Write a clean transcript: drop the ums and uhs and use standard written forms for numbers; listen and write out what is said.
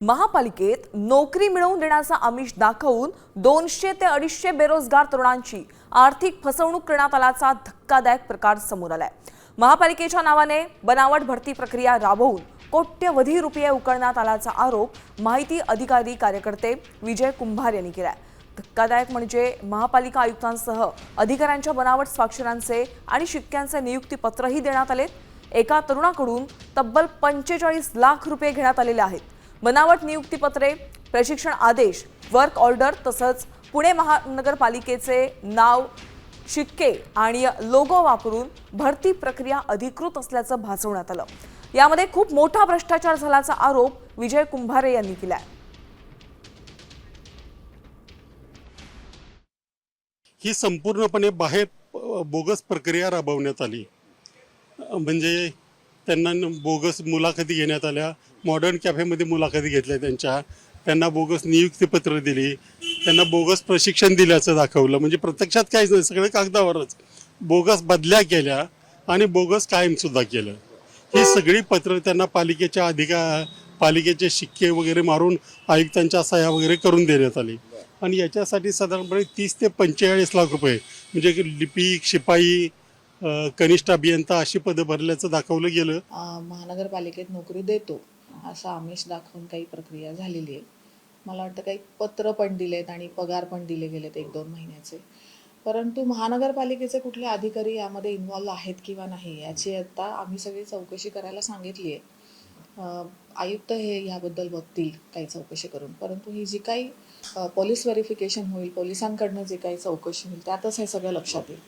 महापालिकेत नोकरी मिळवून देण्याचा आमिष दाखवून 200 ते 250 बेरोजगार तरुणांची आर्थिक फसवणूक करण्यात आल्याचा धक्कादायक प्रकार समोर आलाय। महापालिकेच्या नावाने बनावट भरती प्रक्रिया राबवून कोट्यवधी रुपये उकळण्यात आल्याचा आरोप माहिती अधिकारी कार्यकर्ते विजय कुंभार यांनी केलाय। धक्कादायक म्हणजे महापालिका आयुक्तांसह अधिकाऱ्यांच्या बनावट स्वाक्षऱ्यांचे आणि शिक्क्यांचे नियुक्तीपत्रही देण्यात आले। एका तरुणाकडून तब्बल 45 लाख रुपये घेण्यात आलेले आहेत। बनावट नियुक्तीपत्रे, प्रशिक्षण आदेश, वर्क ऑर्डर तसंच पुणे महानगरपालिकेचे नाव, शिक्के आणि लोगो वापरून भरती प्रक्रिया अधिकृत असल्याचं भासवण्यात आलं। यामध्ये खूप मोठा भ्रष्टाचार झाल्याचा आरोप विजय कुंभारे यांनी केलाय। ही संपूर्णपणे बाहेर बोगस प्रक्रिया राबवण्यात आली। म्हणजे त्यांना बोगस मुलाखती घेण्यात आल्या, मॉडर्न कॅफेमध्ये मुलाखती घेतल्या, त्यांना बोगस नियुक्तीपत्र दिली, त्यांना बोगस प्रशिक्षण दिल्याचं दाखवलं। म्हणजे प्रत्यक्षात काहीच नाही, सगळं कागदावरच बोगस बदल्या केल्या आणि बोगस कायमसुद्धा केलं। ही सगळी पत्र त्यांना पालिकेचे शिक्के वगैरे मारून आयुक्तांच्या सह्या वगैरे करून देण्यात आली आणि याच्यासाठी साधारणपणे 30 ते 45 लाख रुपये म्हणजे लिपिक, शिपाई, कनिष्ठ अभियंता अशी पदं भरल्याचं दाखवलं गेलं। महानगरपालिकेत नोकरी देतो असा आमिष दाखवून काही प्रक्रिया झालेली आहे। मला वाटतं काही पत्र पण दिलेत आणि पगार पण दिले गेलेत 1-2 महिन्याचे, परंतु महानगरपालिकेचे कुठले अधिकारी यामध्ये इन्व्हॉल्व आहेत किंवा नाही याची आता आम्ही सगळी चौकशी करायला सांगितली आहे। आयुक्त हे याबद्दल बघतील काही चौकशी करून, परंतु ही जी काही पोलीस व्हेरिफिकेशन होईल, पोलिसांकडनं जे काही चौकशी होईल त्यातच हे सगळं लक्षात येईल।